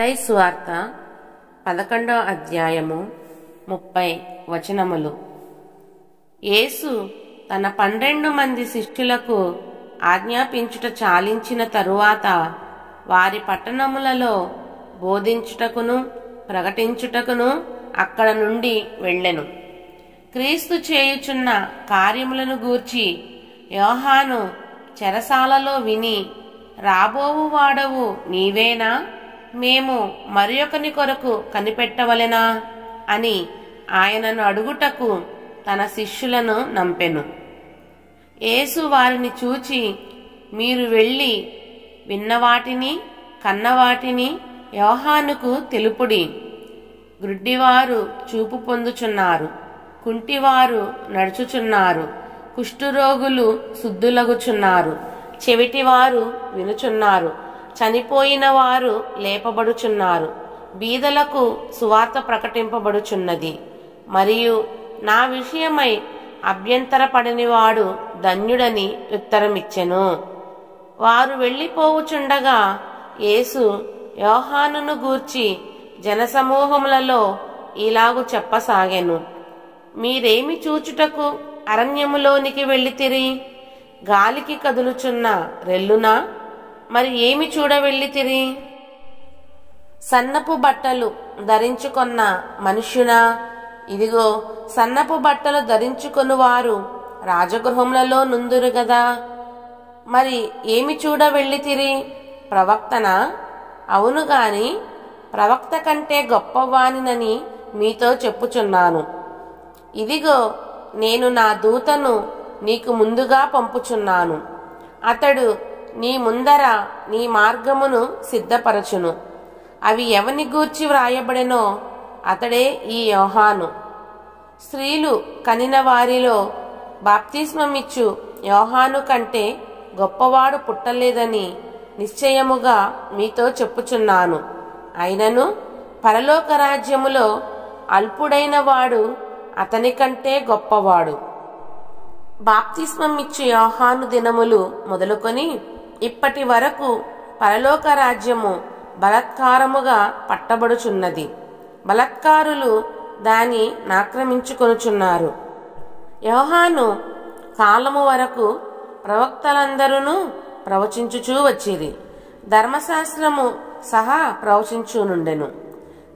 మత్తయి సువార్త 11వ అధ్యాయము 30 వచనములు. యేసు తన 12 మంది శిష్యులకు ఆజ్ఞాపించుట చాలించిన తరువాత వారి పట్టణములలో బోధించుటకును ప్రకటించుటకును అక్కడ నుండి వెళ్ళెను. క్రీస్తు చేయుచున్న కార్యములను గూర్చి యోహాను చెరసాలలో విని, రాబోవు వాడవు నీవేనా? మేము మరియొకని కొరకు కనిపెట్టవలెనా అని ఆయనను అడుగుటకు తన శిష్యులను నంపెను. యేసు వారిని చూచి, మీరు వెళ్ళి విన్నవాటిని కన్నవాటిని యోహానుకు తెలుపుడి. గ్రుడ్డివారు చూపు పొందుచున్నారు, కుంటివారు నడుచుచున్నారు, కుష్ఠరోగులు శుద్ధులగుచున్నారు, చెవిటివారు వినుచున్నారు, చనిపోయిన వారు లేపబడుచున్నారు, బీదలకు సువార్త ప్రకటింపబడుచున్నది. మరియు నా విషయమై అభ్యంతరపడనివాడు ధన్యుడని ఉత్తరమిచ్చెను. వారు వెళ్ళిపోవుచుండగా యేసు యోహానును గూర్చి జనసమూహములలో ఇలాగు చెప్పసాగెను. మీరేమి చూచుటకు అరణ్యములోనికి వెళ్ళితిరి? గాలికి కదులుచున్న రెల్లునా? మరి ఏమి చూడవెళ్ళితిరి? సన్నపు బట్టలు ధరించుకొన్న మనుష్యునా? ఇదిగో, సన్నపు బట్టలు ధరించుకొను వారు రాజగృహములలో నుందురు గదా. మరి ఏమి చూడవెళ్ళితిరి? ప్రవక్తనా? అవును గాని ప్రవక్త కంటే గొప్పవానినని మీతో చెప్పుచున్నాను. ఇదిగో, నేను నా దూతను నీకు ముందుగా పంపుచున్నాను. అతడు నీ ముందర నీ మార్గమును సిద్ధపరచును. అవి ఎవని గూర్చి వ్రాయబడెనో అతడే ఈ యోహాను. స్త్రీలు కనిన వారిలో బాప్తిస్మమిచ్చు యోహాను కంటే గొప్పవాడు పుట్టలేదని నిశ్చయముగా మీతో చెప్పుచున్నాను. అయినను పరలోక రాజ్యములో అల్పుడైన వాడు అతని కంటే గొప్పవాడు. బాప్తిస్మమిచ్చు యోహాను దినములు మొదలుకొని ఇప్పటి వరకు పరలోక రాజ్యము బలత్కారముగా పట్టబడుచున్నది. బలత్కారులు దాని నాక్రమించుకొనుచున్నారు. యోహాను కాలము వరకు ప్రవక్తలందరూ ప్రవచించుచూ వచ్చిరి. ధర్మశాస్త్రము సహా ప్రవచించునుండెను.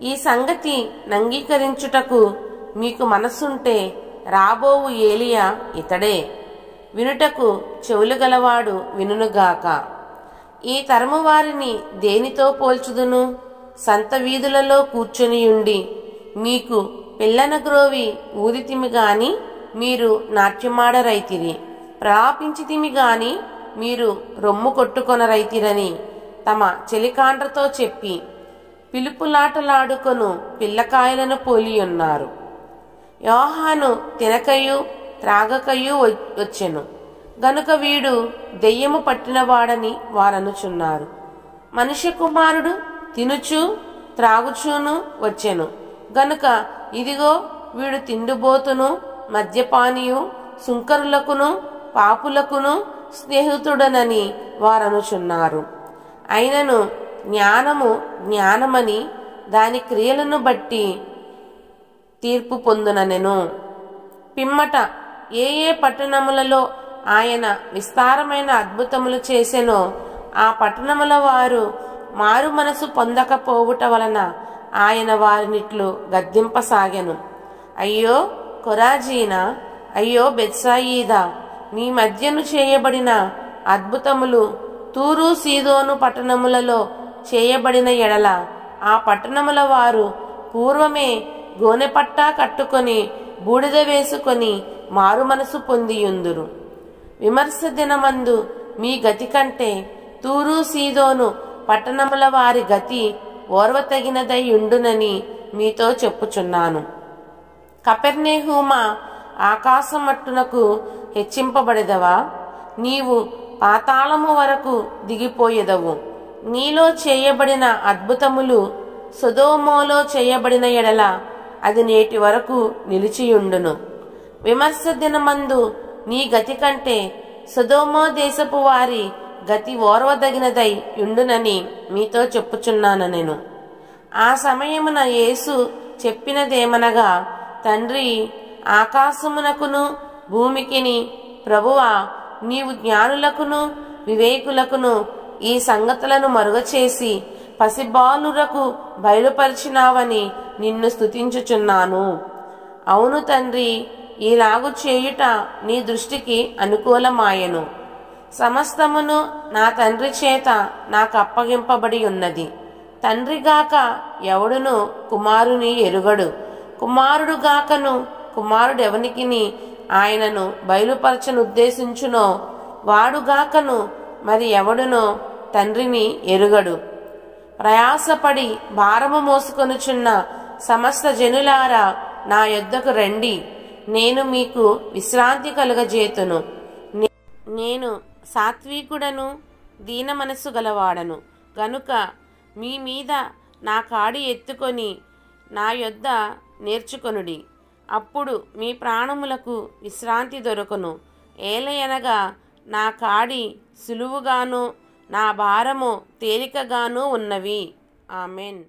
ఈ సంగతి నంగీకరించుటకు మీకు మనస్సుంటే రాబోవు ఏలియా ఇతడే. వినుటకు చెవులు గలవాడు వినుగాక. ఈ తరము వారిని దేనితో పోల్చుదును? సంత వీధులలో కూర్చొనియుండి మీకు పిల్లన గ్రోవి ఊదితిమి గాని మీరు నాట్యమాడరైతిరి, ప్రలాపించితిమి గాని మీరు రొమ్ము కొట్టుకొనరైతిరని తమ చెలికాండ్రతో చెప్పి పిలుపులాటలాడుకొను పిల్లకాయలను పోలియున్నారు. యోహాను తినకయు త్రాగకయు వచ్చెను గనుక వీడు దెయ్యము పట్టినవాడని వారనుచున్నారు. మనుష్య కుమారుడు తినుచు త్రాగుచూను వచ్చెను గనుక ఇదిగో వీడు తిండిబోతును మద్యపానియు సుంకరులకును పాపులకును స్నేహితుడనని వారనుచున్నారు. అయినను జ్ఞానము జ్ఞానమని దాని క్రియలను బట్టి తీర్పు పొందుననెను. పిమ్మట ఏ ఏ పట్టణములలో ఆయన విస్తారమైన అద్భుతములు చేసెనో ఆ పట్టణముల వారు మారు మనసు పొందకపోవుట వలన ఆయన వారినిట్లు గద్దింపసాగెను. అయ్యో కొరాజీనా, అయ్యో బెత్సాయిదా, మీ మధ్యను చేయబడిన అద్భుతములు తూరు సీదోను పట్టణములలో చేయబడిన ఎడల ఆ పట్టణముల వారు పూర్వమే గోనెపట్టా కట్టుకొని బూడిద వేసుకొని మారు మనసు పొందియుందురు. విమర్శ దినమందు మీ గతి కంటే తూరు సీదోను పట్టణముల వారి గతి ఓర్వతగినదై ఉండునని మీతో చెప్పుచున్నాను. కపెర్నహూమా, ఆకాశమట్టునకు హెచ్చింపబడెదవా? నీవు పాతాళము వరకు దిగిపోయేదవు. నీలో చేయబడిన అద్భుతములు సొదొమోలో చేయబడిన ఎడల అది నేటి వరకు నిలిచియుండును. విమర్శ దినమందు నీ గతి కంటే సొదొమ దేశపు వారి గతి ఓర్వదగినదై ఉండునని మీతో చెప్పుచున్నాను. నేను ఆ సమయమున యేసు చెప్పినదేమనగా, తండ్రి, ఆకాశమునకును భూమికిని ప్రభువా, నీవు జ్ఞానులకును వివేకులకును ఈ సంగతులను మరుగచేసి పసిబాలురకు బయలుపరిచినావని నిన్ను స్తుతించుచున్నాను. అవును తండ్రి, ఈలాగు చేయుట నీ దృష్టికి అనుకూలమాయెను. సమస్తమును నా తండ్రి చేత నాకు అప్పగింపబడి ఉన్నది. తండ్రిగాక ఎవడును కుమారుని ఎరుగడు, కుమారుడుగాకను కుమారుడెవనికిని ఆయనను బయలుపరచనుద్దేశించునో వాడుగాకను మరి ఎవడునో తండ్రిని ఎరుగడు. ప్రయాసపడి భారము మోసుకొనుచున్న సమస్త జనులారా నా యొద్దకు రండి, నేను మీకు విశ్రాంతి కలుగజేతును. నేను సాత్వికుడను, దీన మనస్సు గలవాడను గనుక మీ మీద నా కాడి ఎత్తుకొని నా యొద్ద నేర్చుకొనుడి, అప్పుడు మీ ప్రాణములకు విశ్రాంతి దొరకును. ఏలయనగా నా కాడి సులువుగాను నా భారము తేలికగాను ఉన్నవి. ఆమెన్.